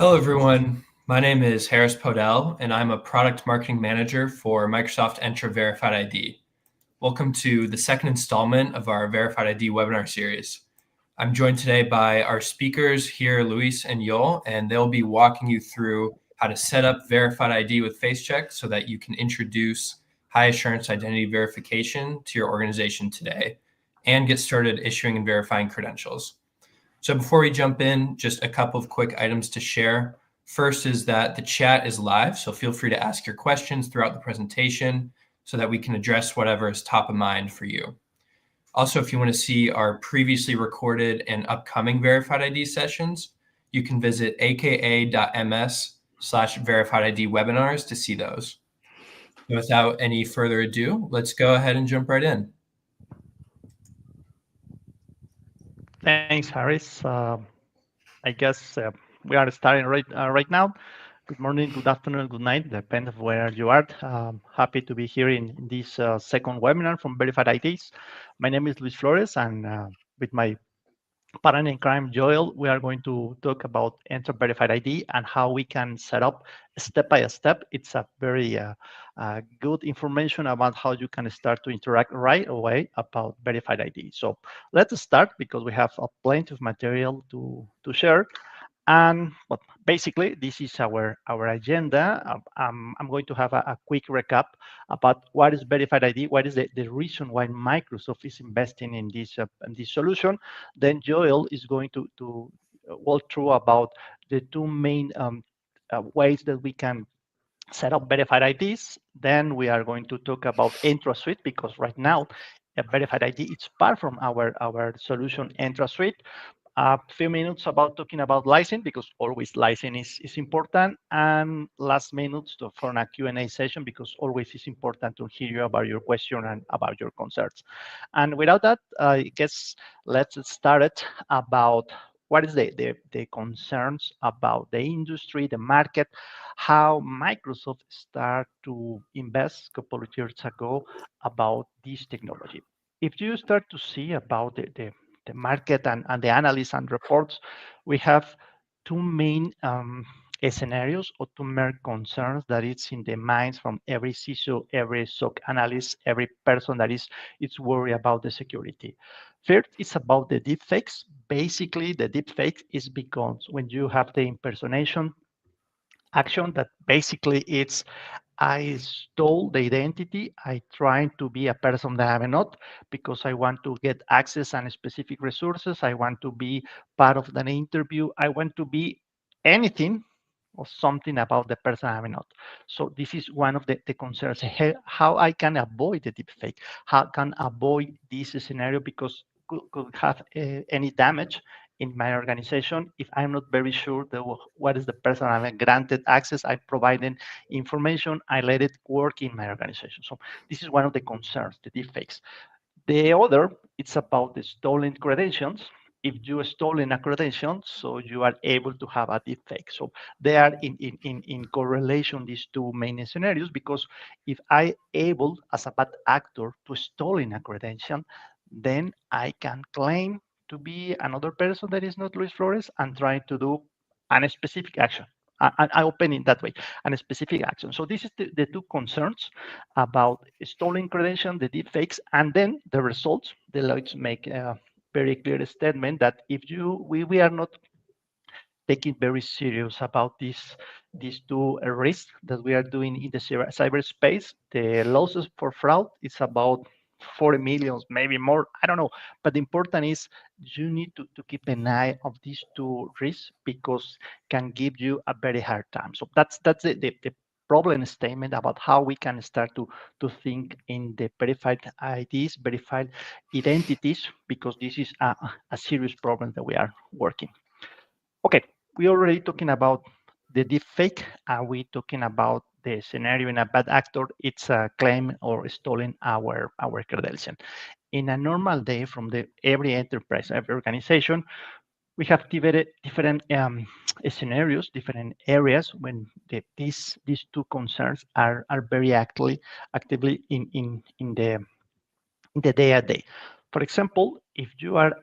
Hello, everyone. My name is Harris Podell, and I'm a product marketing manager for Microsoft Entra Verified ID. Welcome to the second installment of our Verified ID webinar series. I'm joined today by our speakers here, Luis and Yoel, and they'll be walking you through how to set up Verified ID with FaceCheck so that you can introduce high assurance identity verification to your organization today and get started issuing and verifying credentials. So before we jump in, just a couple of quick items to share. First is that the chat is live, so feel free to ask your questions throughout the presentation so that we can address whatever is top of mind for you. Also, if you want to see our previously recorded and upcoming Verified ID sessions, you can visit aka.ms/verified ID webinars to see those. Without any further ado, let's go ahead and jump right in. Thanks, Harris. I guess we are starting right now. Good morning, good afternoon, good night, depending on where you are. Happy to be here in this second webinar from Verified IDs. My name is Luis Flores, and with my partner in crime, Joel, we are going to talk about Entra Verified ID and how we can set up step by step. It's a very good information about how you can start to interact right away about Verified ID. So let's start because we have plenty of material to share. And well, basically, this is our agenda. I'm going to have a quick recap about what is Verified ID, what is the reason why Microsoft is investing in this solution. Then Joel is going to walk through about the two main ways that we can set up Verified IDs. Then we are going to talk about Entra Suite because right now, a Verified ID is part from our solution Entra Suite. A few minutes about talking about licensing because always licensing is important, and last minutes for a Q&A session because always it's important to hear you about your question and about your concerns. And without that, I guess let's start it about what is the concerns about the industry, the market, how Microsoft started to invest a couple of years ago about this technology. If you start to see about the market and the analysis and reports, we have two main scenarios or two main concerns that it's in the minds from every CISO, every SOC analyst, every person that is worried about the security. First, it's about the deepfakes. Basically, the deepfake is because when you have the impersonation action that basically it's I stole the identity. I trying to be a person that I'm not because I want to get access and specific resources. I want to be part of an interview. I want to be anything or something about the person I'm not. So this is one of the concerns. How I can avoid the deepfake? How can avoid this scenario because could have any damage in my organization if I'm not very sure what is the person I'm granted access. I providing information. I let it work in my organization. So this is one of the concerns, the deepfakes. The other, it's about the stolen credentials. If you stolen a credential, so you are able to have a deepfake. So they are in correlation, these two main scenarios, because if I able as a bad actor to stolen a credential, then I can claim to be another person that is not Luis Flores and try to do a specific action. I open it that way, a specific action. So this is the two concerns about stolen credential, the deepfakes, and then the results. Deloitte make a very clear statement that if we are not taking very serious about these two risks that we are doing in the cyberspace. The losses for fraud is about 40 millions, maybe more. I don't know. But the important is you need to keep an eye of these two risks because can give you a very hard time. So that's the problem statement about how we can start to think in the verified IDs, verified identities, because this is a serious problem that we are working. Okay, we already talking about the deepfake. Are we talking about the scenario in a bad actor? It's a claim or stolen our credential. In a normal day from every enterprise, every organization, we have different scenarios, different areas when these two concerns are very actively in the day-to-day. For example, if you are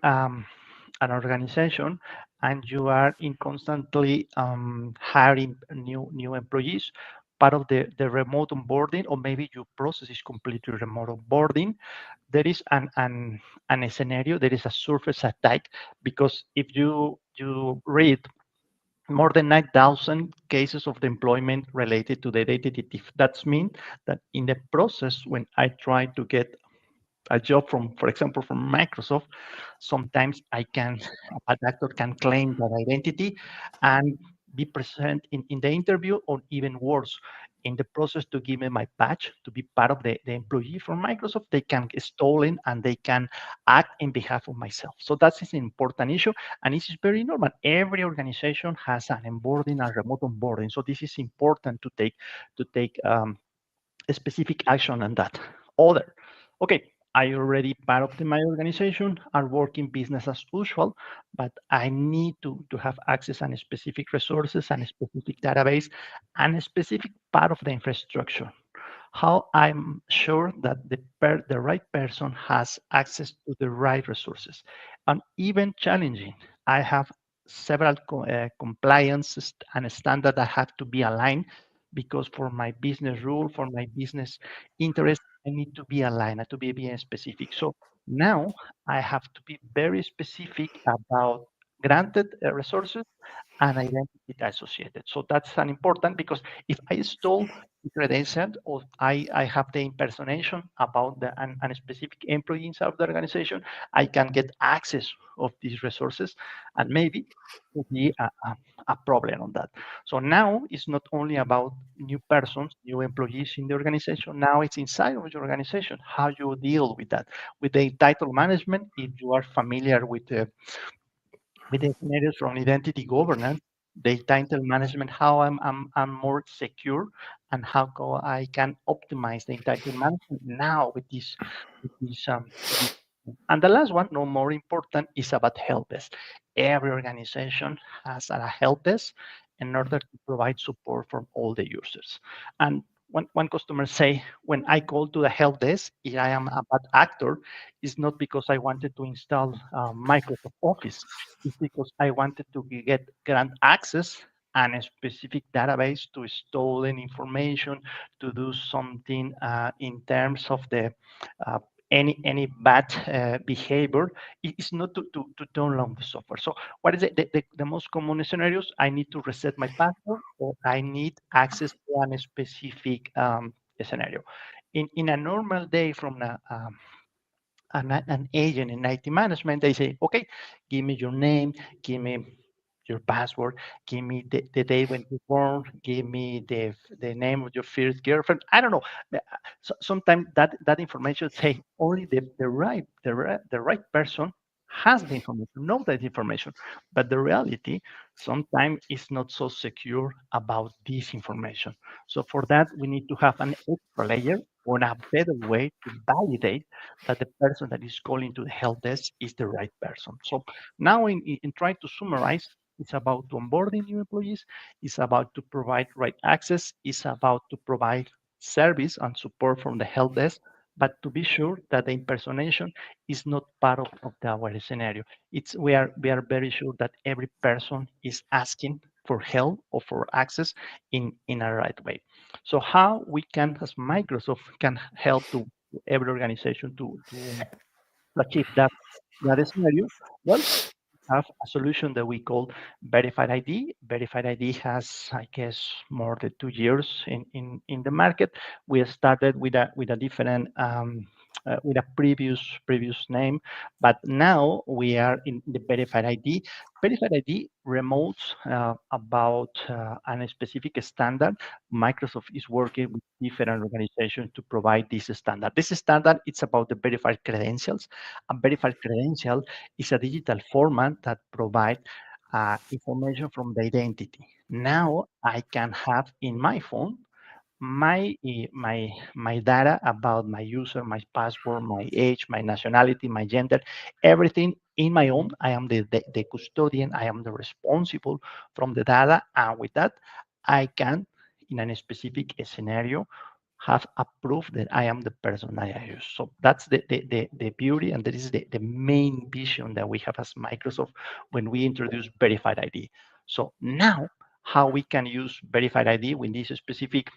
an organization and you are in constantly hiring new employees, part of the remote onboarding, or maybe your process is completely remote onboarding, there is an scenario, there is a surface attack, because if you read more than 9,000 cases of the employment related to the identity thief. That means that in the process, when I try to get a job from, for example, from Microsoft, sometimes a actor can claim that identity and be present in the interview, or even worse, in the process to give me my badge to be part of the employee from Microsoft, they can get stolen and they can act in behalf of myself. So that is an important issue, and this is very normal. Every organization has an onboarding and remote onboarding. So this is important to take a specific action on that. Other, okay, I already part of my organization are working business as usual, but I need to have access and specific resources and a specific database and a specific part of the infrastructure. How I'm sure that the right person has access to the right resources. And even challenging, I have several compliance and standard that have to be aligned, because for my business rule, for my business interest, I need to be aligned, to be being specific. So now I have to be very specific about granted resources and identity associated. So that's an important, because if I stole the credential, or I have the impersonation about an specific employee inside of the organization, I can get access of these resources, and maybe could be a problem on that. So now it's not only about new persons, new employees in the organization. Now it's inside of your organization, how you deal with that, with the title management. If you are familiar with the scenarios from identity governance, the title management, how I'm more secure, and I can optimize the title management now with this. And the last one, no more important, is about help desk. Every organization has a help desk in order to provide support from all the users. And one customer say, when I call to the help desk, if I am a bad actor, it's not because I wanted to install Microsoft Office. It's because I wanted to get grant access and a specific database to stolen information, to do something in terms of the uh, any bad behavior. It's not to download the software. So what is it? The most common scenarios, I need to reset my password, or I need access to a specific scenario. In a normal day from an agent in IT management, they say, okay, give me your name, give me your password, give me the day when you born, give me the name of your first girlfriend. I don't know. So sometimes that information say only the right person has the information, know that information. But the reality sometimes is not so secure about this information. So for that, we need to have an extra layer or a better way to validate that the person that is calling to the help desk is the right person. So now in trying to summarize, it's about to onboarding new employees, it's about to provide right access, it's about to provide service and support from the help desk, but to be sure that the impersonation is not part of our scenario. We are very sure that every person is asking for help or for access in a right way. So how we can, as Microsoft, can help to every organization to achieve that scenario? Well, have a solution that we call Verified ID. Verified ID has, I guess, more than 2 years in the market. We started with a different with a previous name, but now we are in the Verified ID. Verified ID remotes about a specific standard. Microsoft is working with different organizations to provide this standard. This standard, it's about the verified credentials. A verified credential is a digital format that provides information from the identity. Now I can have in my phone my data about my user, my password, my age, my nationality, my gender, everything in my own. I am the custodian. I am the responsible from the data, and with that, I can, in a specific scenario, have a proof that I am the person I use. So that's the beauty, and that is the main vision that we have as Microsoft when we introduce verified ID. So now, how we can use verified ID with this specific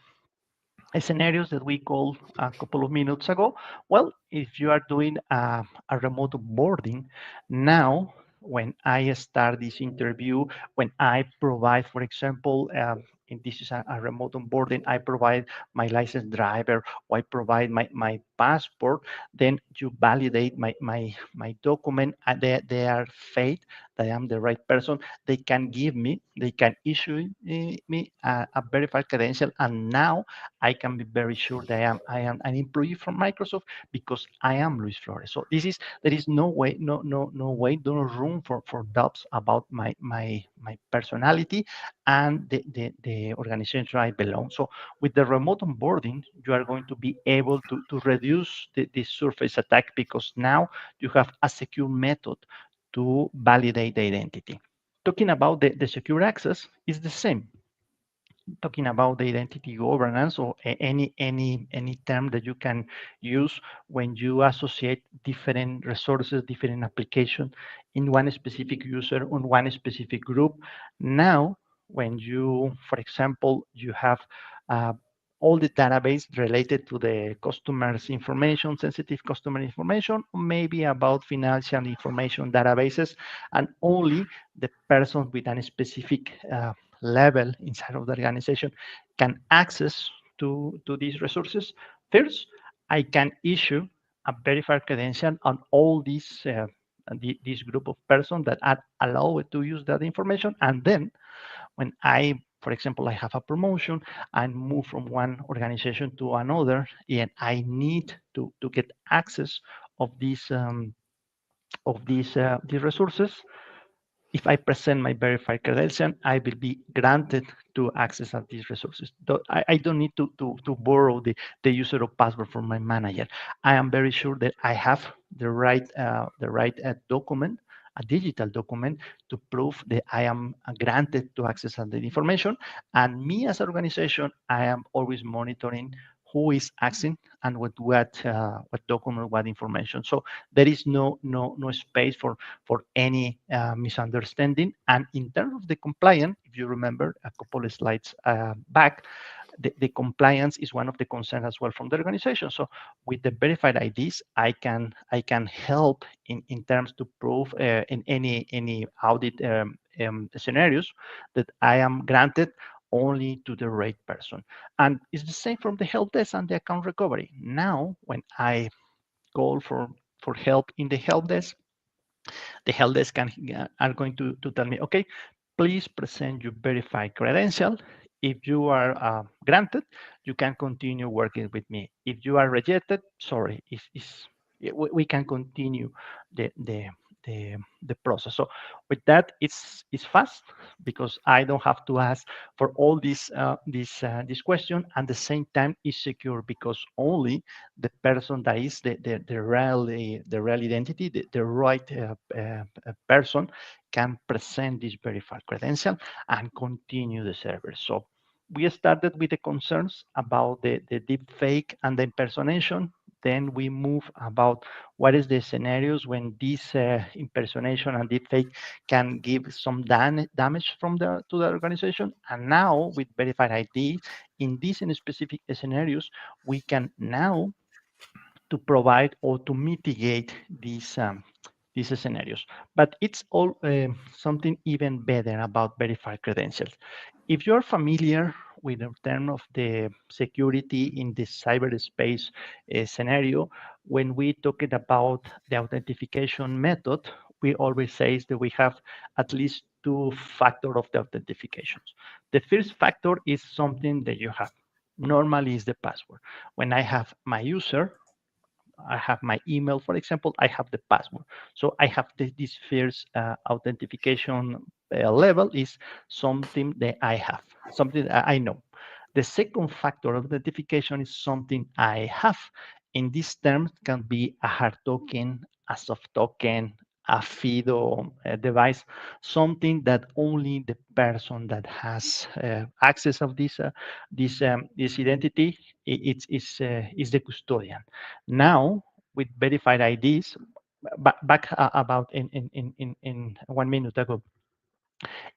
scenarios that we called a couple of minutes ago. Well, if you are doing a remote boarding, now when I start this interview, when I provide, for example, and this is a remote onboarding, I provide my license driver or I provide my passport, then you validate my document and they are fake, that I am the right person. They can issue me a verified credential, and now I can be very sure that I am an employee from Microsoft because I am Luis Flores. So there is no way, no way, no room for doubts about my personality and the organization I belong. So with the remote onboarding, you are going to be able to reduce the surface attack because now you have a secure method to validate the identity. Talking about the secure access is the same. Talking about the identity governance or any term that you can use when you associate different resources, different applications in one specific user on one specific group. Now, when you, for example, you have uh, all the database related to the customer's information, sensitive customer information, maybe about financial information databases, and only the person with a specific level inside of the organization can access to these resources. First, I can issue a verified credential on all these this group of persons that are allowed to use that information. And then when for example, I have a promotion and move from one organization to another, and I need to get access of these resources, if I present my verified credential, I will be granted to access at these resources. I don't need to borrow the user or password from my manager. I am very sure that I have the right document, a digital document, to prove that I am granted to access the information. And me as an organization, I am always monitoring who is accessing and what document, what information. So there is no space for any misunderstanding. And in terms of the compliance, if you remember a couple of slides back, the compliance is one of the concerns as well from the organization. So with the verified IDs, I can help in terms to prove in any audit scenarios that I am granted only to the right person. And it's the same from the help desk and the account recovery. Now, when I call for help in the help desk are going to tell me, okay, please present your verified credential. If you are granted, you can continue working with me. If you are rejected, sorry, we can continue the, the, the process. So with that, it's fast because I don't have to ask for all this question, and at the same time is secure because only the person that is the real identity, the right person can present this verified credential and continue the server. So we started with the concerns about the deep fake and the impersonation. Then we move about what is the scenarios when this impersonation and deep fake can give some damage to the organization. And now with verified ID, in these specific scenarios, we can now to provide or to mitigate these scenarios. But it's all something even better about verified credentials. If you're familiar with the term of the security in the cyberspace scenario, when we talked about the authentication method, we always say that we have at least two factors of the authentications. The first factor is something that you have. Normally is the password. When I have my user, I have my email, for example, I have the password. So I have this first authentication level is something that I have, something that I know. The second factor of authentication is something I have. In this term can be a hard token, a soft token, a FIDO device, something that only the person that has access of this identity is the custodian. Now with verified IDs, back about in 1 minute ago,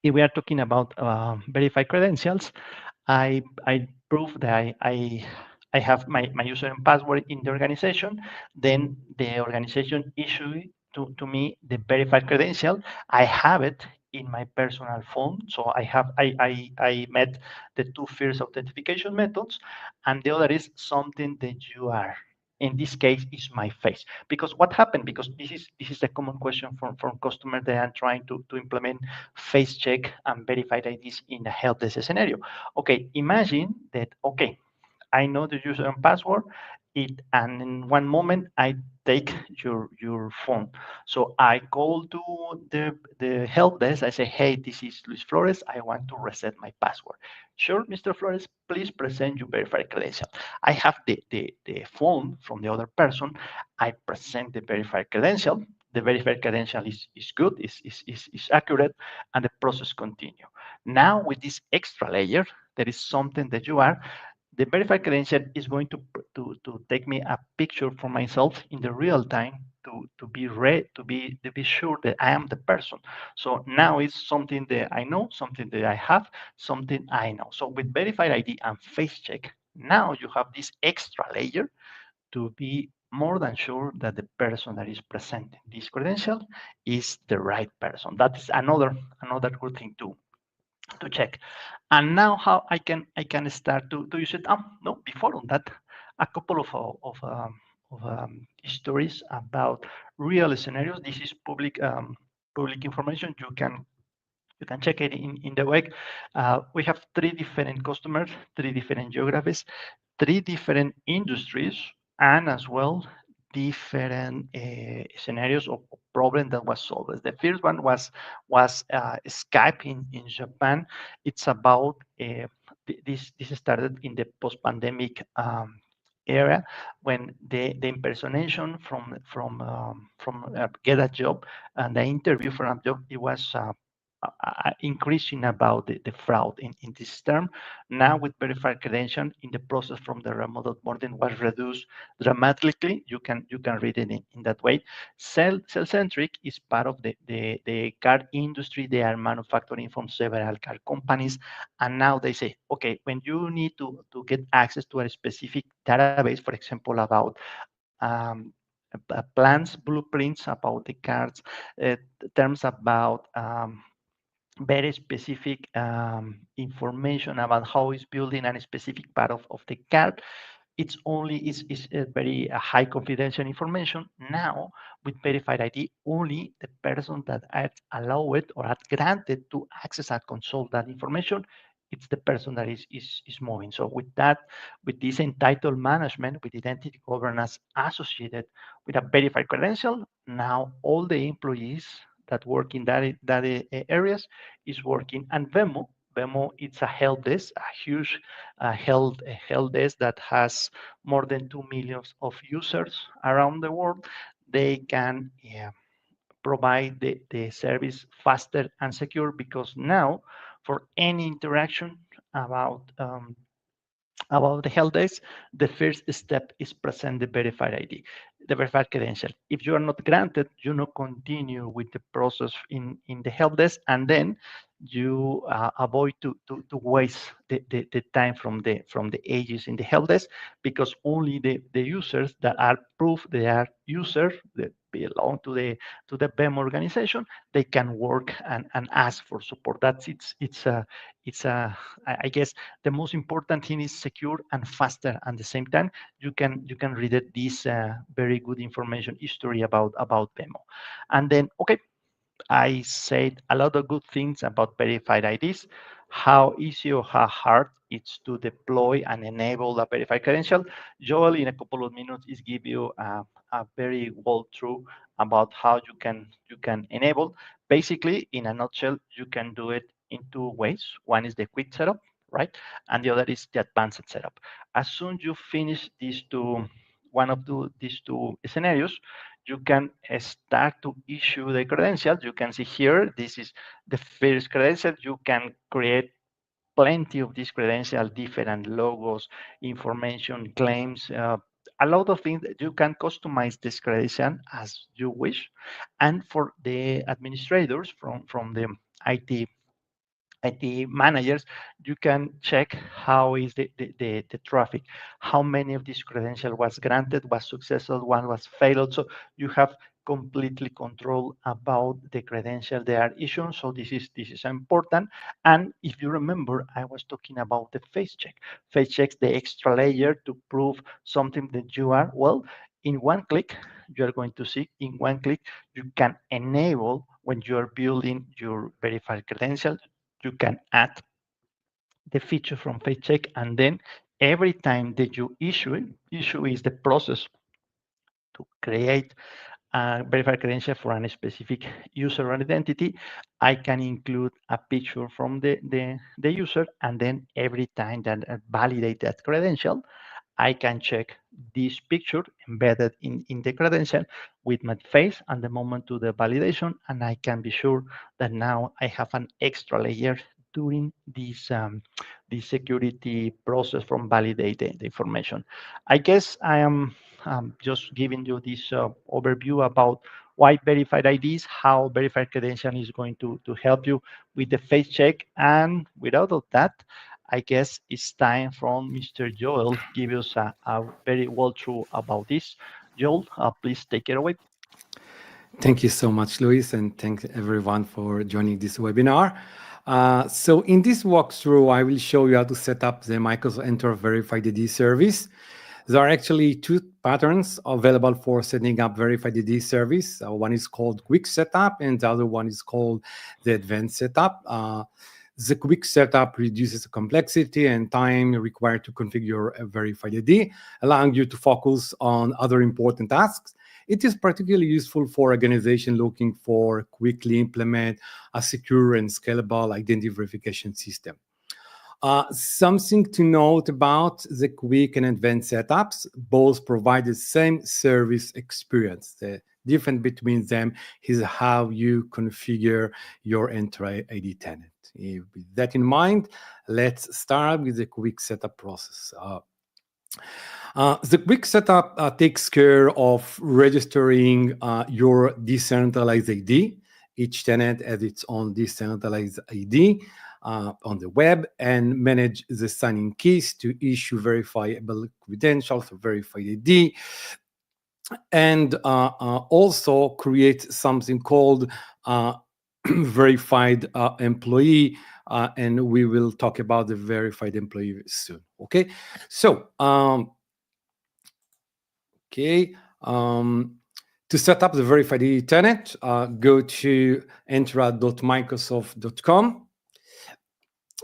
if we are talking about verified credentials, I prove that I have my user and password in the organization. Then the organization issue to me the verified credential. I have it in my personal phone. So I met the two first authentication methods, and the other is something that you are. In this case, is my face. Because what happened? Because this is a common question from customers that are trying to implement face check and verified IDs in a help desk scenario. Okay, imagine that, okay, I know the user and password, and in one moment I take your phone. So I call to the help desk. I say, hey, this is Luis Flores. I want to reset my password. Sure, Mr. Flores, please present your verified credential. I have the phone from the other person. I present the verified credential. The verified credential is good, is accurate, and the process continue. Now with this extra layer, there is something that you are. The verified credential is going to take me a picture for myself in the real time to be to be sure that I am the person. So now it's something that I know, something that I have, something I know. So with verified ID and face check, now you have this extra layer to be more than sure that the person that is presenting this credential is the right person. That is another good thing to check. And now how I can start to use it. No, before on that, a couple of stories about real scenarios. This is public information. You can check it in the web. We have three different customers, three different geographies, three different industries, and as well different scenarios of problem that was solved. The first one was Skype in Japan. It's about this started in the post-pandemic era when the impersonation from get a job and the interview for a job, it was increasing about the fraud in this term. Now with verified credential in the process from the remote onboarding was reduced dramatically. You can read it in that way. Cell-centric is part of the car industry. They are manufacturing from several car companies. And now they say, okay, when you need to get access to a specific database, for example, about plans, blueprints about the cars, uh, terms about very specific information about how it's building a specific part of the card. It's only is a very high confidential information. Now with verified ID, only the person that has allowed or has granted to access and consult that information, it's the person that is moving. So with that, with this entitled management, with identity governance associated with a verified credential, now all the employees that work in that areas is working. And Vemo, it's a help desk, a huge help desk that has more than 2 million of users around the world. They can provide the service faster and secure because now for any interaction about about the help desk, the first step is present the verified ID, the verified credential. If you are not granted, you not continue with the process in the help desk, and then you avoid to waste the time from the agents in the help desk because only the users that are proof they are users that belong to the BEM organization, they can work and ask for support. That's it's a I guess the most important thing is secure and faster. At the same time, you can read it, this very good information history about Vemo, and then okay, I said a lot of good things about verified IDs, how easy or how hard it's to deploy and enable a verified credential. Joel, in a couple of minutes, is give you a very well through about how you can enable. Basically, in a nutshell, you can do it in two ways. One is the quick setup, right? And the other is the advanced setup. As soon as you finish these two, one of these two scenarios, you can start to issue the credentials. You can see here, this is the first credential. You can create plenty of these credentials, different logos, information, claims, a lot of things that you can customize this credential as you wish. And for the administrators from the IT IT managers, you can check how is the traffic, how many of these credential was granted, was successful, one was failed. So you have completely control about the credential they are issuing. So this is important. And if you remember, I was talking about the face check. Face checks the extra layer to prove something that you are. Well, in one click, you are going to see in one click you can enable when you are building your verified credential. You can add the feature from FaceCheck, and then every time that you issue is the process to create a verified credential for a specific user or identity. I can include a picture from the user, and then every time that I validate that credential, I can check this picture embedded in the credential with my face and the moment to the validation, and I can be sure that now I have an extra layer during this security process from validate the information. I guess I am just giving you this overview about why verified IDs, how verified credential is going to help you with the face check, and without all that, I guess it's time from Mr. Joel give us a very walkthrough about this. Joel, please take it away. Thank you so much, Luis, and thanks everyone for joining this webinar. So in this walkthrough, I will show you how to set up the Microsoft Entra Verified ID service. There are actually two patterns available for setting up Verified ID service. One is called Quick Setup, and the other one is called the Advanced Setup. The quick setup reduces the complexity and time required to configure a verified ID, allowing you to focus on other important tasks. It is particularly useful for organizations looking for quickly implement a secure and scalable identity verification system. Something to note about the quick and advanced setups, both provide the same service experience. The difference between them is how you configure your Entra ID tenant. With that in mind, let's start with the quick setup process. The quick setup takes care of registering your decentralized ID. Each tenant has its own decentralized ID on the web and manage the signing keys to issue verifiable credentials or verified ID, and also create something called verified employee, and we will talk about the verified employee soon. Okay, so to set up the verified ID tenant, go to entra.microsoft.com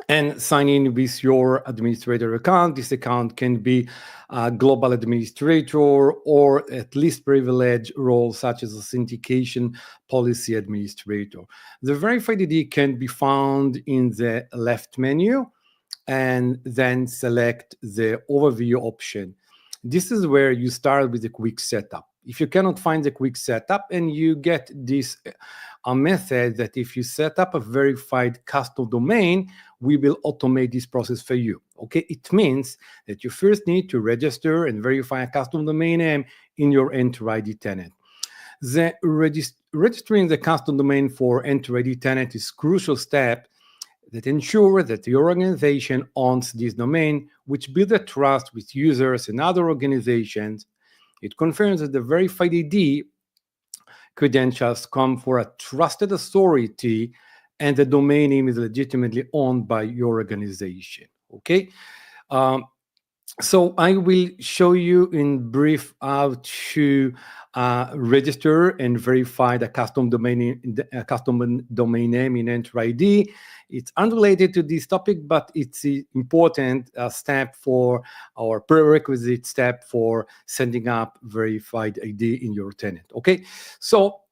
and sign in with your administrator account. This account can be a global administrator or at least privileged role such as authentication policy administrator. The verified ID can be found in the left menu, and then select the overview option. This is where you start with the quick setup. If you cannot find the quick setup, and you get this a method that if you set up a verified custom domain, we will automate this process for you. Okay, it means that you first need to register and verify a custom domain name in your Entra ID tenant. The registering the custom domain for Entra ID tenant is a crucial step that ensure that your organization owns this domain, which builds a trust with users and other organizations. It confirms that the verified ID credentials come for a trusted authority and the domain name is legitimately owned by your organization. Okay. So I will show you in brief how to register and verify the custom domain name in Entra ID. It's unrelated to this topic, but it's an important step for our prerequisite step for setting up verified ID in your tenant. Okay, so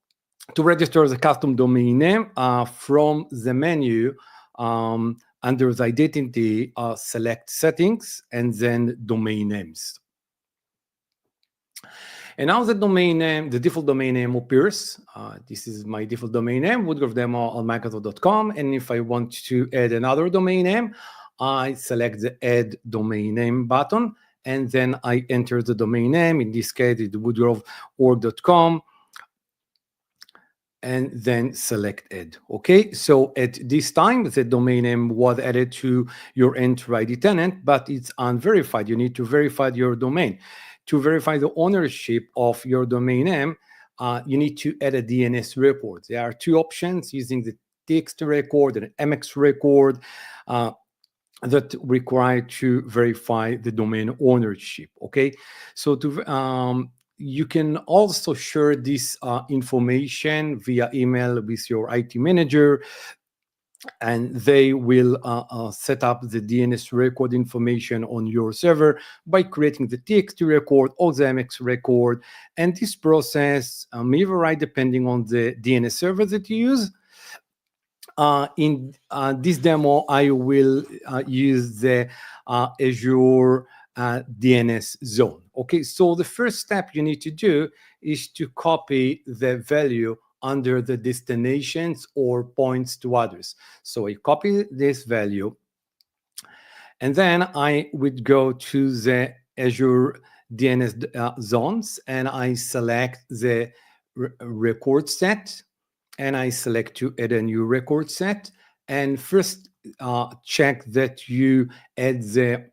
to register the custom domain name from the menu, under the identity, select settings and then domain names. And now the domain name, the default domain name appears. This is my default domain name, woodruffdemo on Microsoft.com. And if I want to add another domain name, I select the Add Domain Name button, and then I enter the domain name. In this case, it's woodruff.org.com, and then select Add. Okay, so at this time, the domain name was added to your Entra ID tenant, but it's unverified. You need to verify your domain. To verify the ownership of your domain name, you need to add a DNS record. There are two options using the TXT record and MX record that require to verify the domain ownership. Okay, so you can also share this information via email with your IT manager, and they will set up the DNS record information on your server by creating the TXT record or the MX record. And this process may vary depending on the DNS server that you use. In this demo, I will use the Azure DNS zone. Okay, so the first step you need to do is to copy the value under the destinations or points to others. So I copy this value, and then I would go to the Azure DNS zones, and I select the record set, and I select to add a new record set. And first check that you add the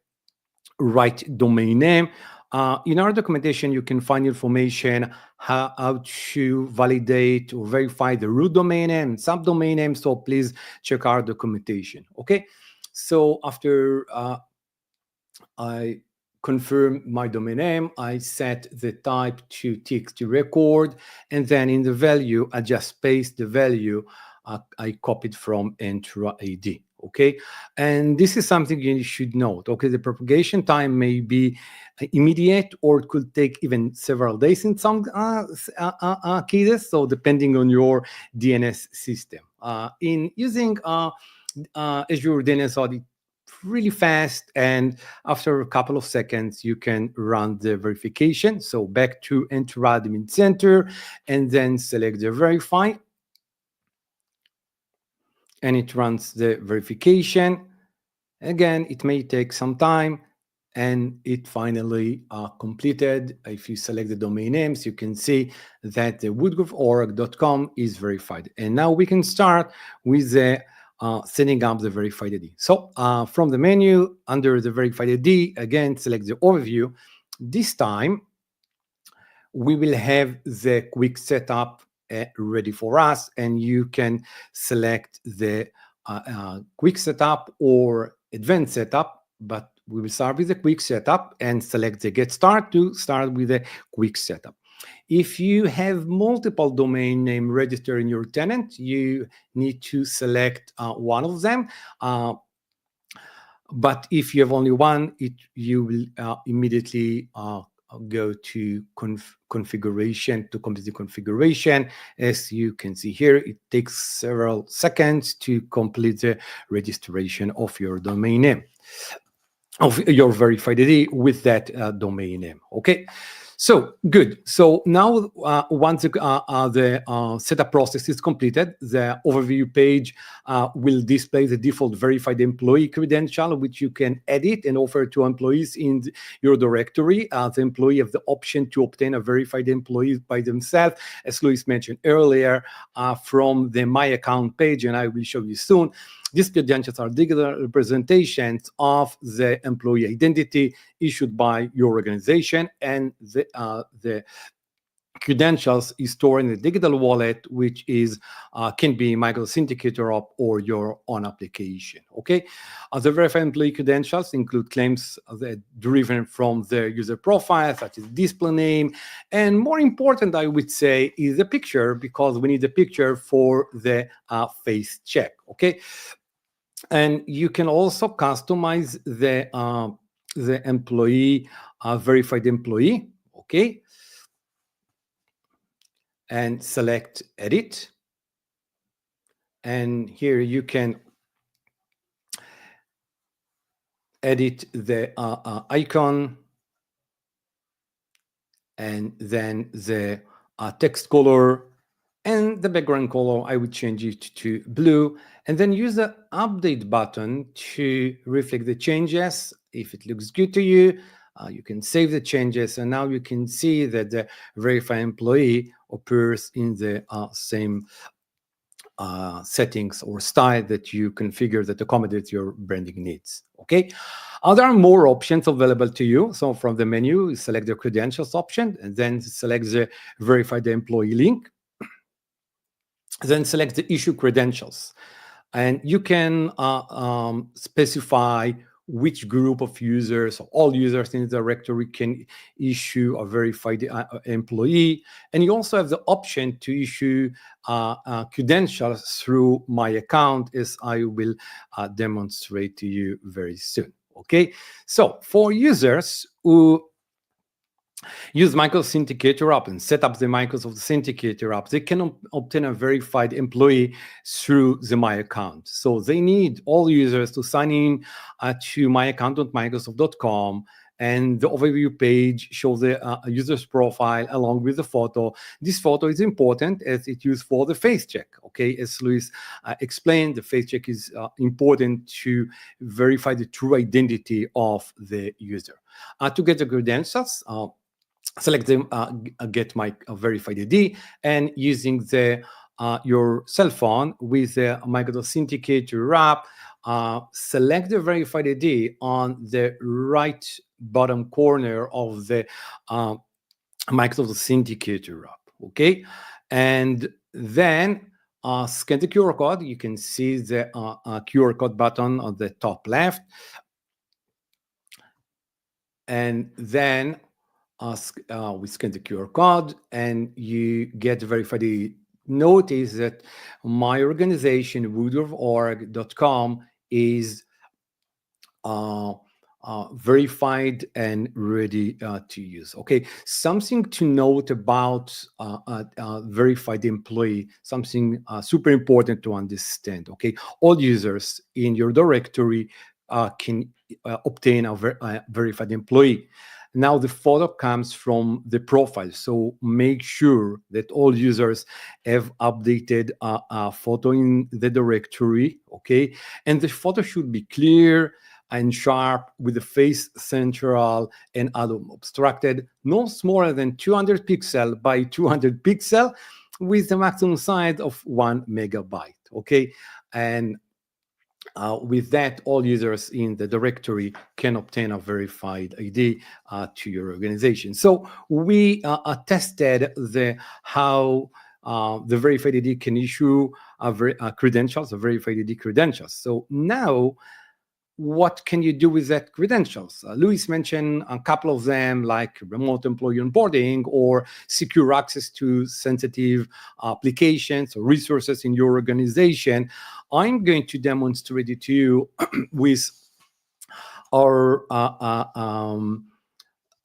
right domain name. In our documentation, you can find information how to validate or verify the root domain name and subdomain name. So please check our documentation. Okay. So after I confirm my domain name, I set the type to TXT record, and then in the value, I just paste the value I copied from Entra ID. Okay, and this is something you should note. Okay, the propagation time may be immediate, or it could take even several days in some cases. So depending on your DNS system, in using Azure DNS Audit, really fast, and after a couple of seconds you can run the verification. So back to Entra Admin Center, and then select the verify, and it runs the verification. Again, it may take some time, and it finally completed. If you select the domain names, you can see that the woodruff.org.com is verified. And now we can start with the setting up the verified ID. So from the menu under the verified ID, again, select the overview. This time, we will have the quick setup ready for us, and you can select the quick setup or advanced setup, but we will start with the quick setup and select the get start to start with the quick setup. If you have multiple domain name registered in your tenant, you need to select one of them. But if you have only one, you will immediately go to configuration to complete the configuration. As you can see here, it takes several seconds to complete the registration of your domain name, of your verified ID with that domain name. Okay. So good. So now, once the setup process is completed, the overview page will display the default verified employee credential, which you can edit and offer to employees in your directory. The employee have the option to obtain a verified employee by themselves, as Luis mentioned earlier, from the My Account page, and I will show you soon. These credentials are digital representations of the employee identity issued by your organization, and the credentials is stored in a digital wallet, which is can be Microsoft Authenticator app or your own application. Okay, the verified employee credentials include claims that driven from the user profile, such as display name, and more important, I would say, is the picture, because we need the picture for the face check. Okay. And you can also customize the employee, verified employee, okay? And select edit. And here you can edit the icon and then the text color and the background color, I would change it to blue, and then use the update button to reflect the changes. If it looks good to you, you can save the changes, and now you can see that the verified employee appears in the same settings or style that you configure that accommodate your branding needs. Okay, there are more options available to you. So from the menu, you select the credentials option, and then select the verify the employee link. Then select the issue credentials, and you can specify which group of users, all users in the directory, can issue a verified employee. And you also have the option to issue credentials through my account, as I will demonstrate to you very soon. Okay, so for users who use Microsoft Authenticator app and set up the Microsoft Authenticator app, they can obtain a verified employee through the My Account. So they need all users to sign in to myaccount.microsoft.com, and the overview page shows the user's profile along with the photo. This photo is important as it's used for the face check. Okay, as Luis explained, the face check is important to verify the true identity of the user. To get the credentials, select the get my verified ID, and using the your cell phone with the Microsoft Authenticator app, select the verified ID on the right bottom corner of the Microsoft Authenticator app. Okay, and then scan the QR code. You can see the QR code button on the top left, and then we scan the QR code, and you get verified ID. Notice that my organization, woodruff.org.com, is verified and ready to use. Okay, something to note about verified employee, something super important to understand. Okay, all users in your directory can obtain a verified employee. Now the photo comes from the profile, so make sure that all users have updated a photo in the directory, okay? And the photo should be clear and sharp, with the face central and unobstructed, no smaller than 200 pixel by 200 pixel, with a maximum size of 1 megabyte, okay? And with that, all users in the directory can obtain a verified ID to your organization. So we tested how the verified ID can issue credentials, a verified ID credentials. So now, what can you do with that credentials? Luis mentioned a couple of them, like remote employee onboarding or secure access to sensitive applications or resources in your organization. I'm going to demonstrate it to you with our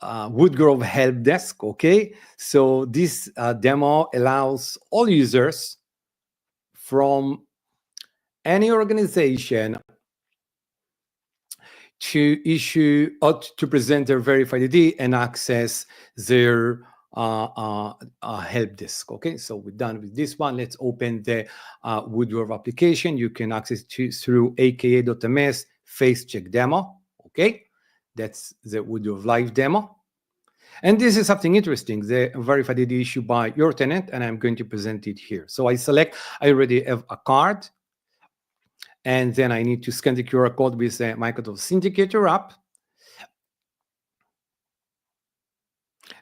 Woodgrove help desk. Okay, so this demo allows all users from any organization to issue or to present their verified ID and access their help desk. Okay, so we're done with this one. Let's open the Woodgrove application. You can access it through aka.ms face check demo. Okay, that's the Woodgrove live demo. And this is something interesting, the verified ID issued by your tenant, and I'm going to present it here. So I already have a card, and then I need to scan the QR code with the Microsoft Authenticator app,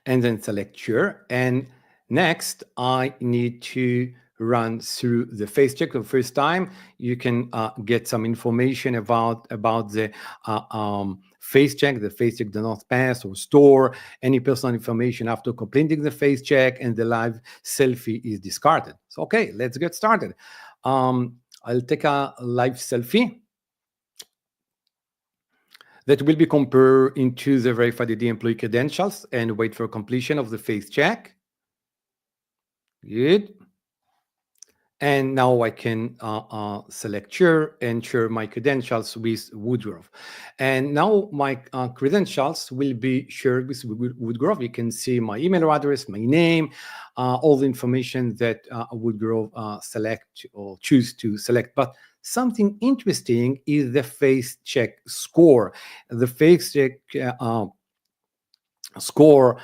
and then select Sure. And next, I need to run through the face check for the first time. You can get some information about the face check. The face check does not pass or store any personal information after completing the face check, and the live selfie is discarded. So, okay, let's get started. I'll take a live selfie that will be compared into the verified ID employee credentials and wait for completion of the face check. Good. And now I can select share and share my credentials with Woodgrove. And now my credentials will be shared with Woodgrove. You can see my email address, my name, all the information that Woodgrove select or choose to select. But something interesting is the face check score. The face check score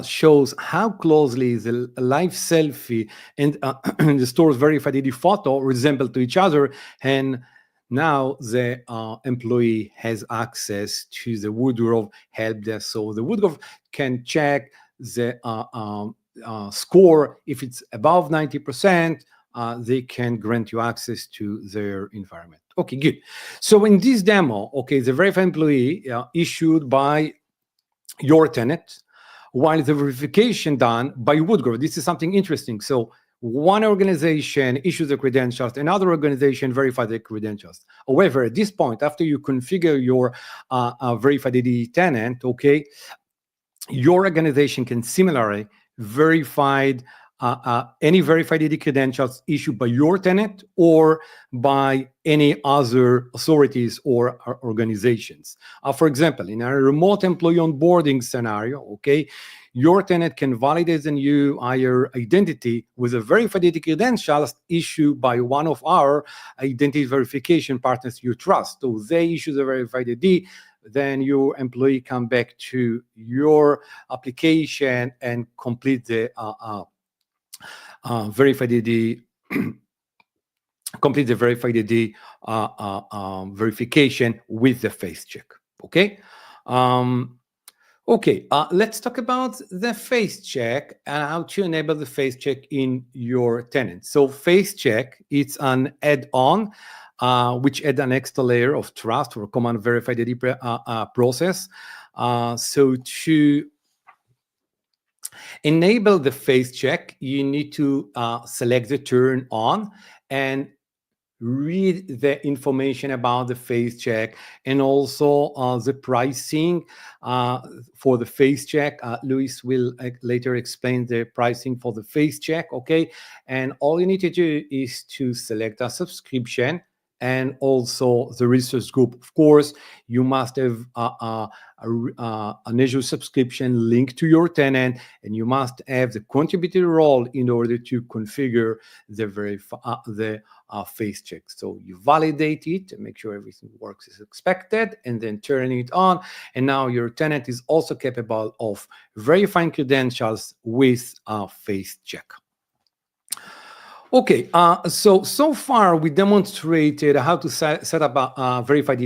shows how closely the live selfie and the store's verified ID photo resemble to each other. And now the employee has access to the Woodgrove help desk. So the Woodgrove can check the score. If it's above 90%, they can grant you access to their environment. Okay, good. So in this demo, okay, the verified employee issued by your tenant, while the verification done by Woodgrove. This is something interesting. So one organization issues the credentials, another organization verifies the credentials. However, at this point, after you configure your verified ID tenant, okay, your organization can similarly verify any verified ID credentials issued by your tenant or by any other authorities or organizations. For example, in a remote employee onboarding scenario, okay, your tenant can validate the new hire identity with a verified ID credentials issued by one of our identity verification partners you trust. So they issue the verified ID, then your employee come back to your application and complete the verified ID complete the verified ID verification with the face check. Okay. Okay, let's talk about the face check and how to enable the face check in your tenant. So face check, it's an add-on which add an extra layer of trust for common verified ID process. So to enable the face check, you need to select the turn on and read the information about the face check and also the pricing for the face check. Luis will later explain the pricing for the face check, okay? And all you need to do is to select a subscription and also the research group. Of course, you must have an Azure subscription linked to your tenant, and you must have the contributor role in order to configure the face check. So you validate it and make sure everything works as expected, and then turning it on. And now your tenant is also capable of verifying credentials with a face check. Okay, so far we demonstrated how to set up a verified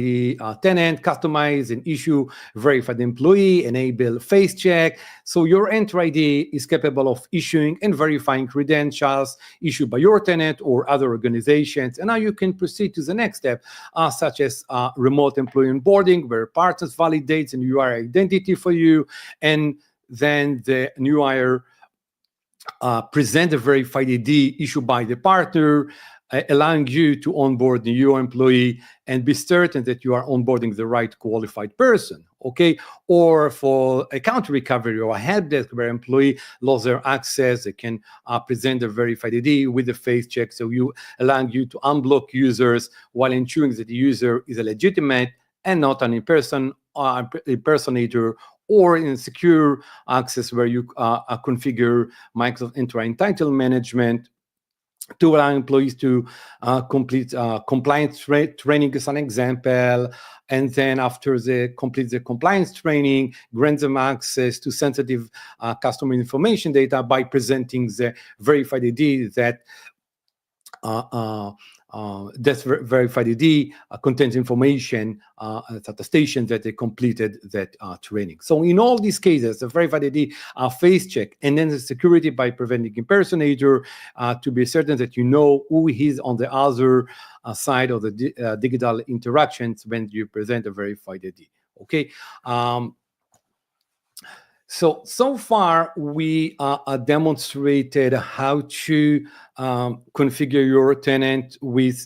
tenant, customize and issue verified employee, enable face check. So your Entra ID is capable of issuing and verifying credentials issued by your tenant or other organizations. And now you can proceed to the next step, such as remote employee onboarding, where partners validates a new hire identity for you, and then the new hire present a verified ID issued by the partner, allowing you to onboard the new employee and be certain that you are onboarding the right qualified person, okay? Or for account recovery or a help desk where employee lost their access, they can present a verified ID with a face check. So you allowing you to unblock users while ensuring that the user is a legitimate and not an impersonator, or in secure access where you configure Microsoft Entra Entitlement Management to allow employees to complete compliance training as an example. And then after they complete the compliance training, grant them access to sensitive customer information data by presenting the verified ID that that's verified ID contains information attestation that they completed that training. So in all these cases, the verified ID face check, and then the security by preventing impersonator to be certain that you know who is on the other side of the digital interactions when you present a verified ID. Okay. So far, we demonstrated how to configure your tenant with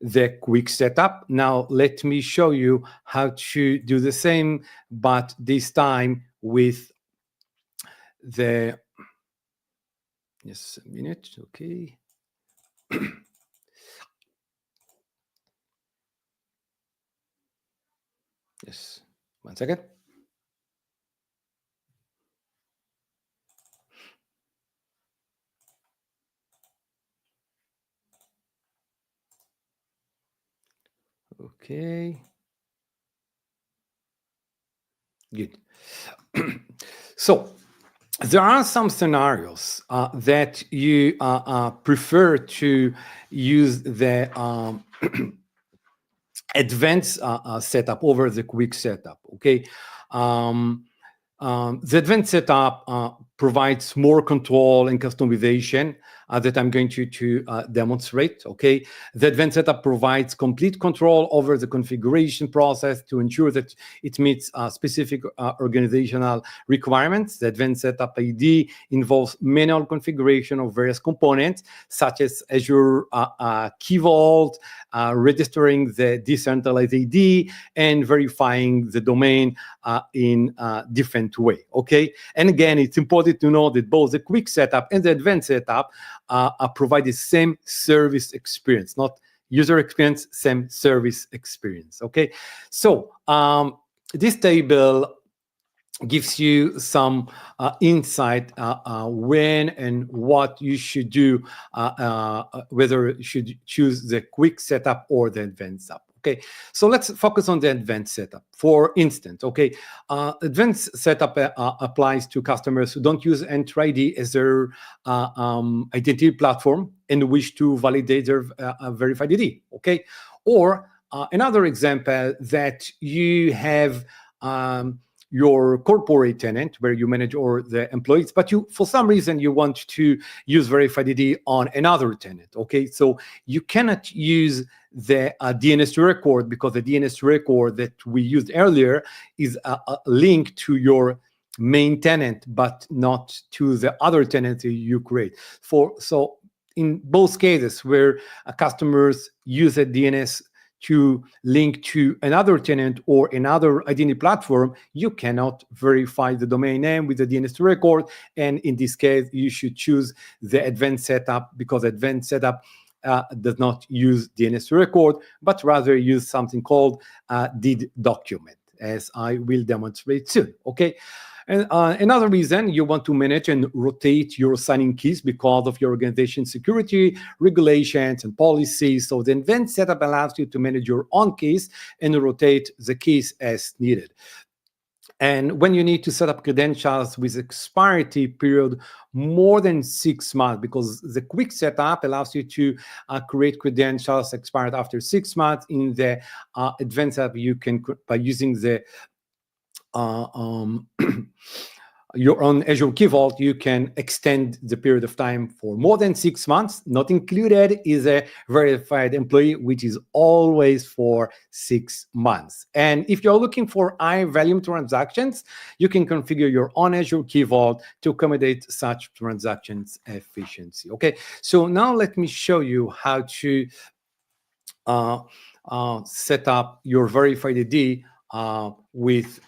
the quick setup. Now, let me show you how to do the same, but this time with the, just a minute, okay. Yes, 1 second. Okay. Good. So there are some scenarios that you prefer to use the advanced setup over the quick setup. Okay. The advanced setup provides more control and customization that I'm going to demonstrate, okay? The advanced setup provides complete control over the configuration process to ensure that it meets specific organizational requirements. The advanced setup ID involves manual configuration of various components, such as Azure Key Vault, registering the decentralized ID, and verifying the domain in a different way, okay? And again, it's important to know that both the quick setup and the advanced setup provide the same service experience, not user experience, same service experience, okay? So this table gives you some insight when and what you should do, whether you should choose the quick setup or the advanced setup. Okay, so let's focus on the advanced setup. For instance, okay, advanced setup applies to customers who don't use Entra ID as their identity platform and wish to validate their verified ID. Okay, or another example that you have your corporate tenant where you manage all the employees, but you, for some reason, you want to use verified ID on another tenant. Okay, so you cannot use the DNS record because the DNS record that we used earlier is a link to your main tenant, but not to the other tenant you create. So in both cases where customers use a DNS to link to another tenant or another identity platform, you cannot verify the domain name with the DNS record. And in this case, you should choose the advanced setup because advanced setup does not use DNS record, but rather use something called DID document, as I will demonstrate soon, okay? And another reason you want to manage and rotate your signing keys because of your organization security, regulations, and policies. So the advanced setup allows you to manage your own keys and rotate the keys as needed. And when you need to set up credentials with expiry period more than 6 months, because the quick setup allows you to create credentials expired after 6 months. In the advanced setup, you can, by using the your own Azure Key Vault, you can extend the period of time for more than 6 months. Not included is a verified employee, which is always for 6 months. And if you're looking for high volume transactions, you can configure your own Azure Key Vault to accommodate such transactions efficiency. Okay, so now let me show you how to set up your verified ID with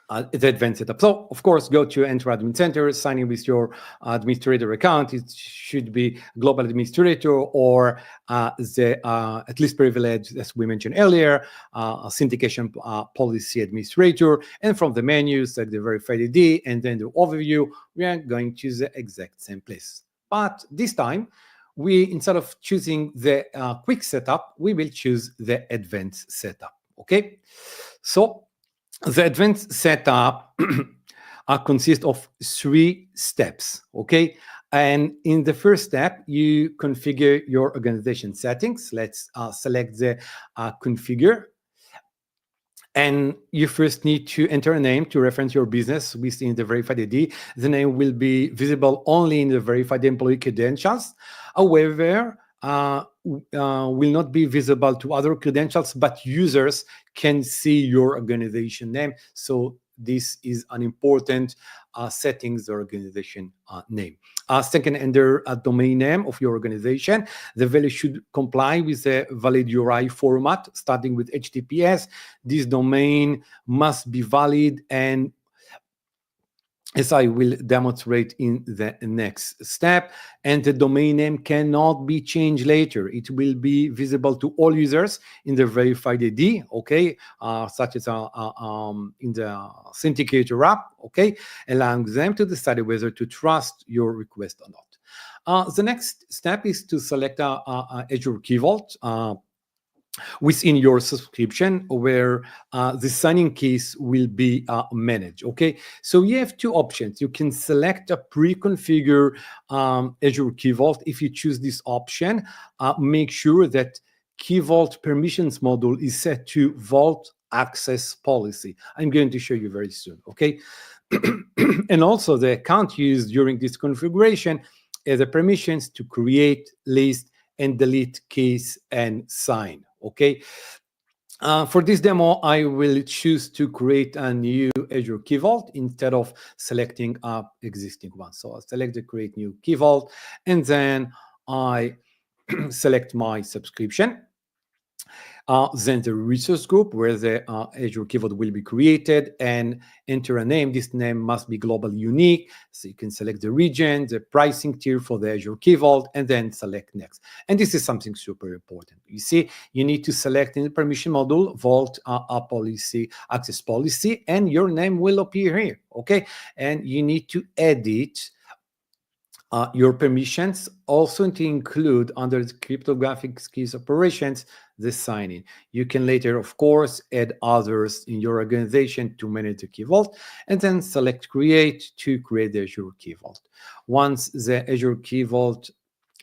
the advanced setup. So, of course, go to Entra Admin Center, sign in with your administrator account. It should be global administrator or the at least privilege, as we mentioned earlier, syndication policy administrator. And from the menu, select the verified ID, and then the overview, we are going to the exact same place. But this time, we, instead of choosing the quick setup, we will choose the advanced setup, okay? So, the advanced setup consists of 3 steps, okay? And in the first step, you configure your organization settings. Let's select the configure. And you first need to enter a name to reference your business within the verified ID. The name will be visible only in the verified employee credentials. However, will not be visible to other credentials, but users can see your organization name. So this is an important settings, the organization name. Second, enter a domain name of your organization. The value should comply with the valid URI format, starting with HTTPS. This domain must be valid and as I will demonstrate in the next step. And the domain name cannot be changed later. It will be visible to all users in the verified ID, okay, such as in the Authenticator app, okay, allowing them to decide whether to trust your request or not. The next step is to select Azure Key Vault within your subscription, where the signing keys will be managed. Okay, so you have two options. You can select a pre-configure Azure Key Vault. If you choose this option, make sure that Key Vault permissions module is set to Vault Access Policy. I'm going to show you very soon. Okay, and also the account used during this configuration has the permissions to create, list, and delete keys and sign. Okay, for this demo, I will choose to create a new Azure Key Vault instead of selecting existing one. So I'll select the Create New Key Vault, and then I select my subscription. Then the resource group where the Azure Key Vault will be created, and enter a name. This name must be globally unique. So you can select the region, the pricing tier for the Azure Key Vault, and then select next. And this is something super important. You see, you need to select in the permission module, Vault policy, access policy, and your name will appear here, okay? And you need to edit your permissions also to include under the cryptographic keys operations, the signing. You can later, of course, add others in your organization to manage the Key Vault, and then select Create to create the Azure Key Vault. Once the Azure Key Vault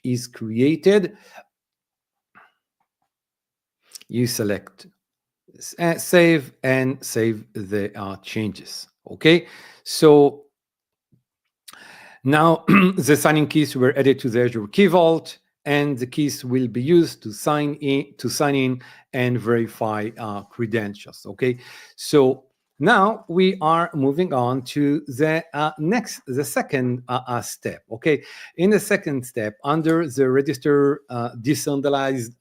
is created, you select Save and save the changes. Okay, so now the signing keys were added to the Azure Key Vault, and the keys will be used to sign in and verify credentials. Okay, so now we are moving on to the second step. Okay, in the second step, under the register decentralized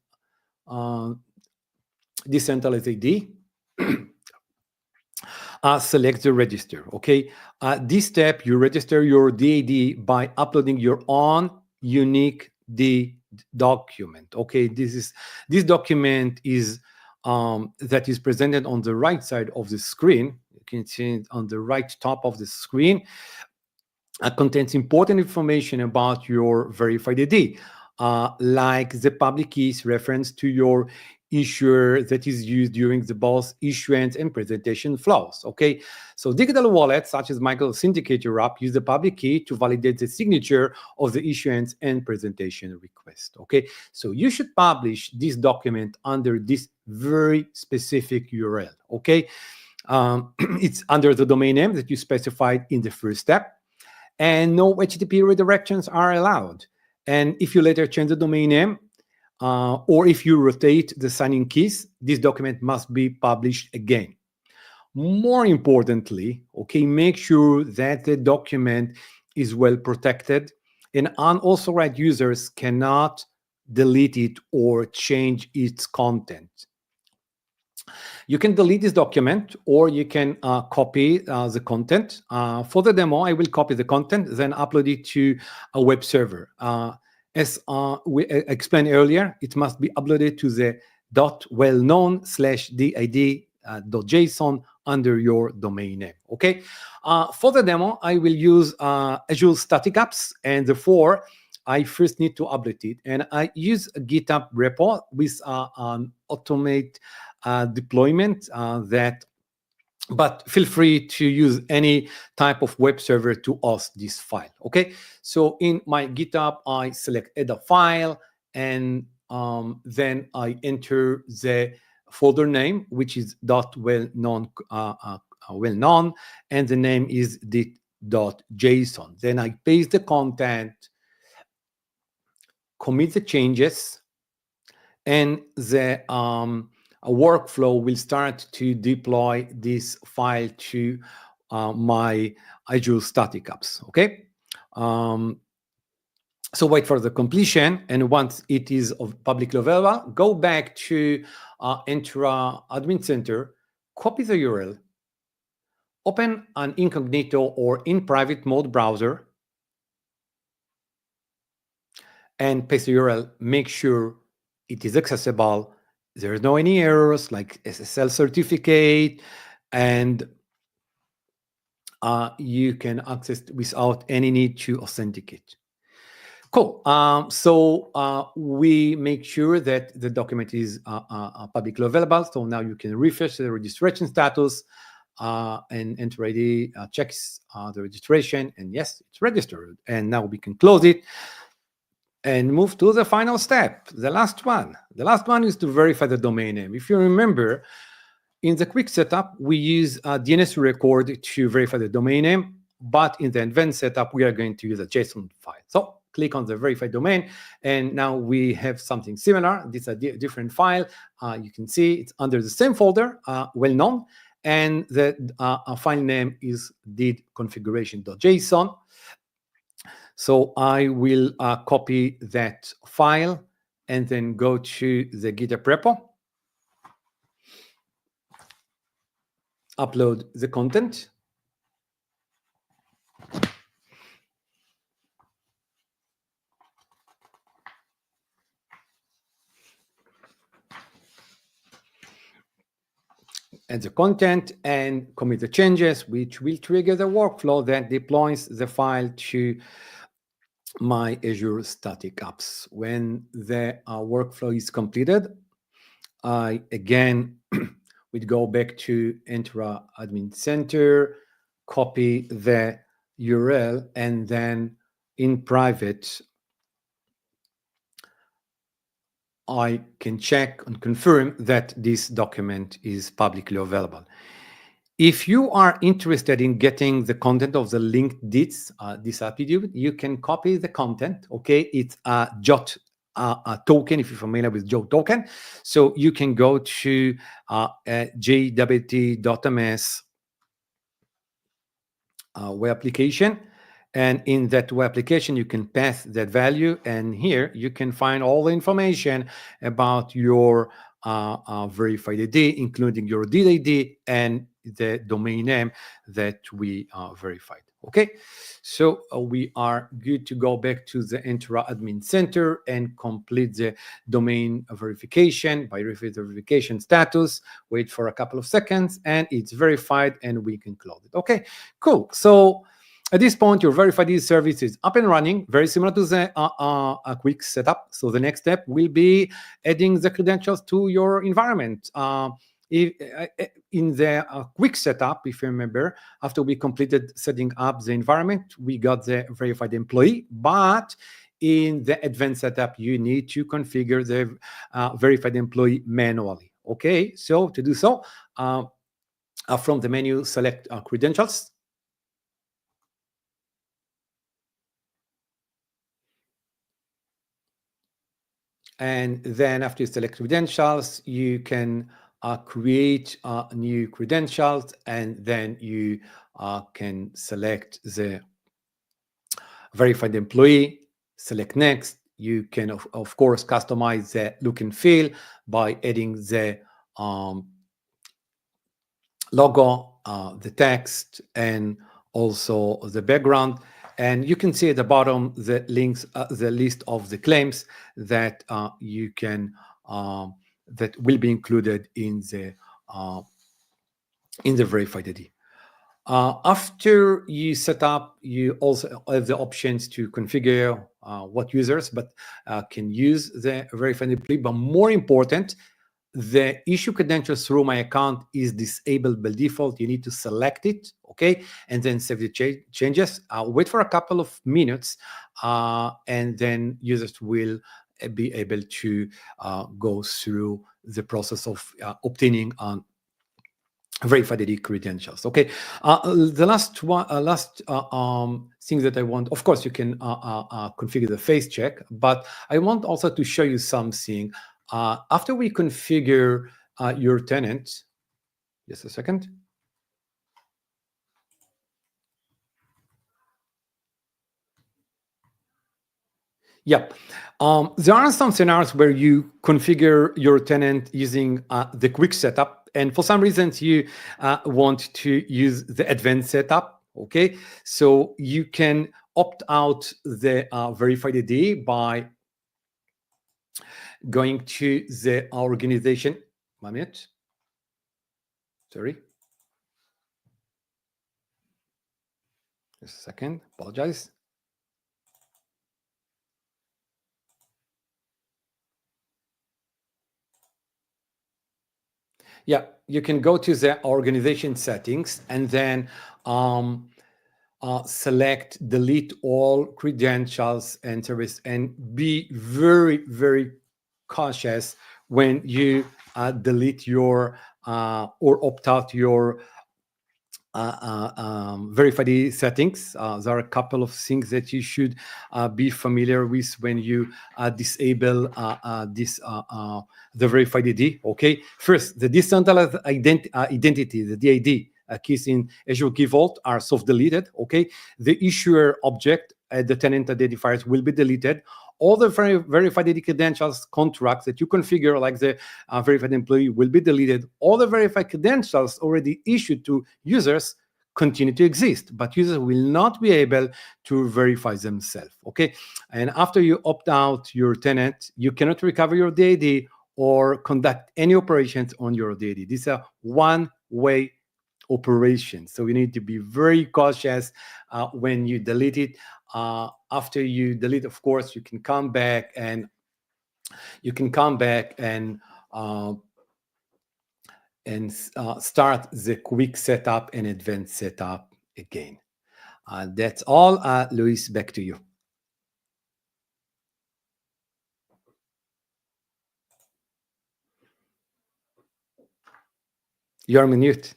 ID, select the register. Okay, this step, you register your DID by uploading your own unique D document. Okay, this document is that is presented on the right side of the screen. You can see it on the right top of the screen. Contains important information about your verified ID, like the public keys reference to your issuer that is used during the both issuance and presentation flows. Okay, so digital wallets such as Microsoft Authenticator app use the public key to validate the signature of the issuance and presentation request. Okay, so you should publish this document under this very specific URL. Okay, it's under the domain name that you specified in the first step, and no HTTP redirections are allowed. And if you later change the domain name, or if you rotate the signing keys, this document must be published again. More importantly, okay, make sure that the document is well protected, and unauthorized users cannot delete it or change its content. You can delete this document, or you can copy the content. For the demo, I will copy the content, then upload it to a web server. As we explained earlier, it must be uploaded to the .wellknown/did.json under your domain name. Okay. For the demo, I will use Azure Static Apps, and therefore I first need to update it. And I use a GitHub repo with an automate deployment but feel free to use any type of web server to host this file. Okay, so in my GitHub, I select add a file, and then I enter the folder name, which is .wellknown, and the name is .json. Then I paste the content, commit the changes, and the a workflow will start to deploy this file to my Azure Static Apps. Okay, so wait for the completion, and once it is publicly available, go back to Entra Admin Center, copy the URL, open an incognito or in private mode browser and paste the URL. Make sure it is accessible. There's no any errors like SSL certificate, and you can access without any need to authenticate. Cool. So we make sure that the document is publicly available. So now you can refresh the registration status and Entra ID checks the registration, and yes, it's registered. And now we can close it and move to the final step, the last one. The last one is to verify the domain name. If you remember, in the quick setup, we use a DNS record to verify the domain name, but in the advanced setup, we are going to use a JSON file. So click on the verify domain, and now we have something similar. This is a different file. You can see it's under the same folder, well known, and the file name is did.configuration.json. So I will copy that file and then go to the GitHub repo, upload the content, add the content, and commit the changes, which will trigger the workflow that deploys the file to my Azure Static Apps. When the workflow is completed, I again would go back to Entra Admin Center, copy the URL, and then in private, I can check and confirm that this document is publicly available. If you are interested in getting the content of the linked DITs, this attribute, you can copy the content, okay? It's a JOT token, if you're familiar with JOT token. So you can go to jwt.ms web application, and in that web application, you can pass that value, and here you can find all the information about your verified ID, including your DID ID and the domain name that we verified. Okay, so we are good to go back to the Entra Admin Center and complete the domain verification by verify the verification status. Wait for a couple of seconds, and it's verified, and we can close it. Okay, cool. So at this point, your verified ID service is up and running, very similar to the quick setup. So the next step will be adding the credentials to your environment. In the quick setup, if you remember, after we completed setting up the environment, we got the verified employee. But in the advanced setup, you need to configure the verified employee manually. Okay, so to do so, from the menu, select credentials. And then after you select credentials, you can create new credentials, and then you can select the verified employee, select next. You can, of course, customize the look and feel by adding the logo, the text, and also the background. And you can see at the bottom the links, the list of the claims that you can that will be included in the verified ID. After you set up, you also have the options to configure what users can use the verified employee. But more important, the issue credentials through my account is disabled by default. You need to select it, okay, and then save the changes. Wait for a couple of minutes, and then users will be able to go through the process of obtaining verified ID credentials. Okay, the last one, thing that I want, of course, you can configure the face check, but I want also to show you something. After we configure your tenant, just a second. Yeah, there are some scenarios where you configure your tenant using the quick setup, and for some reasons you want to use the advanced setup, okay, so you can opt out the verified ID by going to the organization. 1 minute. Sorry. Just a second. Apologize. Yeah, you can go to the organization settings and then select delete all credentials and service, and be very, very cautious when you delete your or opt out your verified settings. There are a couple of things that you should be familiar with when you disable the verified ID. Okay, first, the decentralized identity, the DID keys in Azure Key Vault are self-deleted. Okay, the issuer object the tenant identifiers will be deleted. All the verified ID credentials contracts that you configure, like the verified employee, will be deleted. All the verified credentials already issued to users continue to exist, but users will not be able to verify themselves. Okay, and after you opt out your tenant, you cannot recover your DID or conduct any operations on your DID. This is a one-way operation, so you need to be very cautious when you delete it. After you delete, of course, you can come back and start the quick setup and advanced setup again. That's all. Luis, back to you. You're on mute.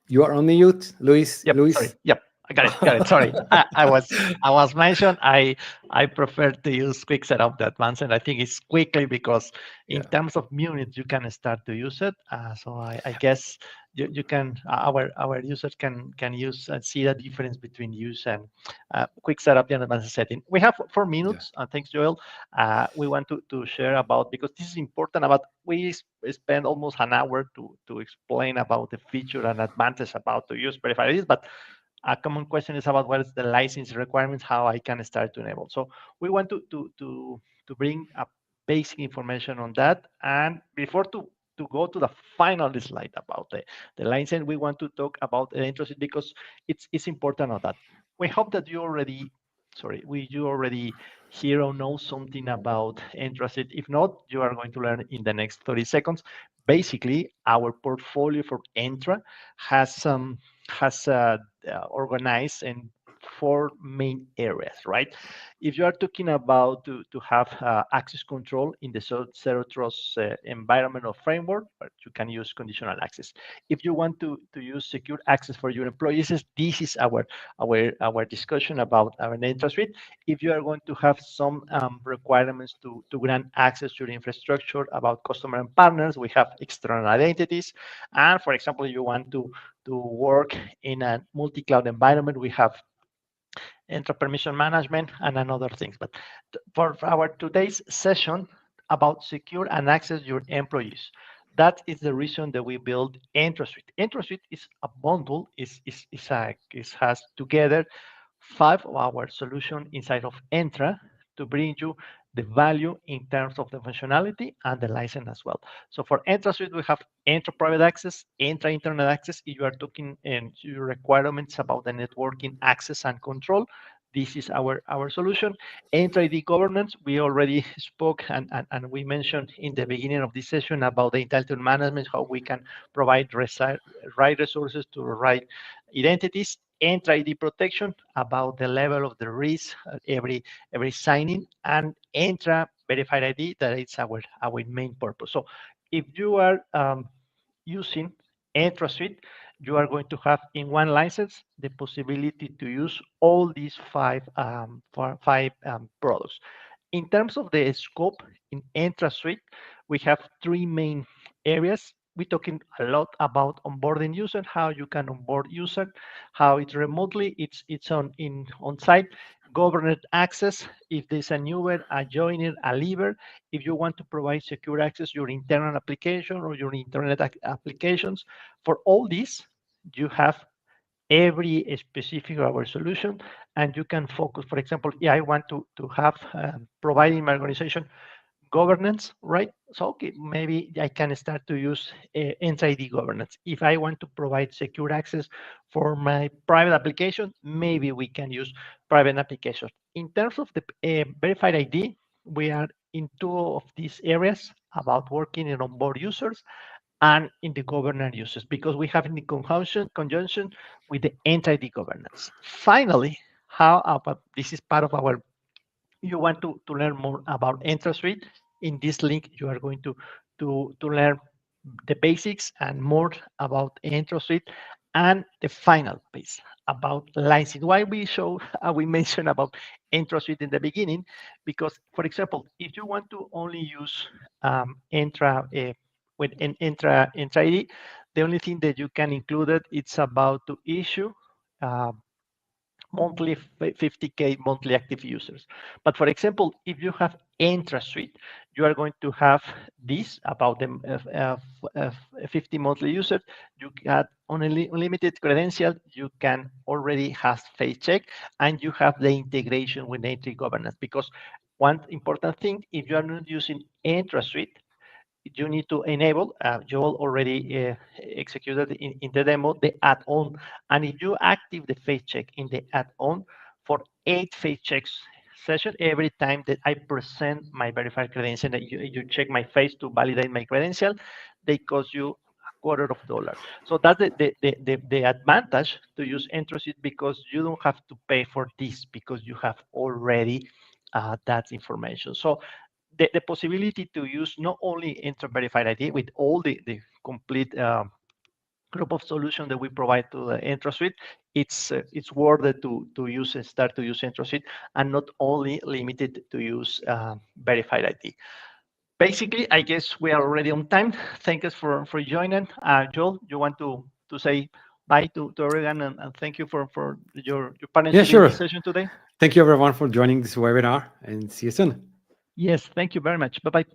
You are on mute, Luis. Yep, Luis. sorry. Yep, I got it. Sorry, I was mentioned. I prefer to use quick setup the advanced, and I think it's quickly because in terms of minutes you can start to use it. So I guess you can our users can use and see the difference between use and quick setup and advanced setting. We have 4 minutes. Thanks, Joel. We want to share about, because this is important, about we spend almost an hour to explain about the feature and advantage about to use verified IDs, but a common question is about what is the license requirements, how I can start to enable. So we want to bring up basic information on that. And before to go to the final slide about the license, we want to talk about the interest, because it's important on that. We hope that you already hear or know something about interest. If not, you are going to learn in the next 30 seconds. Basically, our portfolio for Entra has organized in 4 main areas, right? If you are talking about to have access control in the zero trust environment or framework, you can use conditional access. If you want to use secure access for your employees, this is our discussion about our Entra suite. If you are going to have some requirements to grant access to the infrastructure about customer and partners, we have external identities. And for example, you want to work in a multi-cloud environment, we have Entra permission management and another things. But for our today's session about secure and access your employees, that is the reason that we build Entra Suite. Entra Suite is a bundle, has together 5 of our solution inside of Entra to bring you the value in terms of the functionality and the license as well. So for Entra Suite, we have Entra Private Access, Entra Internet Access. If you are talking in your requirements about the networking access and control, this is our solution. Entra ID governance, we already spoke and we mentioned in the beginning of this session about the entitlement management, how we can provide right resources to the right identities. Entra ID protection, about the level of the risk every signing, and Entra verified ID, that is our main purpose. So if you are using Entra Suite, you are going to have in one license the possibility to use all these five products. In terms of the scope in Entra Suite, we have 3 main areas. We're talking a lot about onboarding user, how you can onboard user, how it's remotely, it's on site. governed access, if there's a newer, a joiner, a leaver, if you want to provide secure access, your internal application or your internet applications. For all these, you have every specific of our solution, and you can focus. For example, yeah, I want to have providing my organization governance, right? So, okay, maybe I can start to use Entra ID governance. If I want to provide secure access for my private application, maybe we can use private application. In terms of the verified ID, we are in two of these areas about working in onboard users and in the governance users, because we have in the conjunction with the Entra ID governance. Finally, how about this is part of our, you want to learn more about Entra Suite, in this link you are going to learn the basics and more about Entra Suite, and the final piece about licensing. Why we mentioned about Entra Suite in the beginning? Because, for example, if you want to only use Entra with an Entra ID, the only thing that you can include it's about to issue uh, monthly 50K monthly active users. But for example, if you have Entra Suite, you are going to have this about them 50 monthly users. You got unlimited credential. You can already have face check, and you have the integration with Entra governance. Because one important thing, if you are not using Entra Suite, you need to enable, Joel already executed in the demo, the add-on. And if you active the face check in the add-on for 8 face checks session, every time that I present my verified credential, that you check my face to validate my credential, they cost you $250. So that's the advantage to use Entrosit, because you don't have to pay for this, because you have already that information. So the possibility to use not only Entra Verified ID with all the complete group of solutions that we provide to the Entra Suite, it's worth it to use and start to use Entra Suite, and not only limited to use Verified ID. Basically, I guess we are already on time. Thank us for joining. Joel, you want to say bye to everyone, and thank you for your partnership sure. in this session today. Thank you everyone for joining this webinar, and see you soon. Yes, thank you very much. Bye-bye.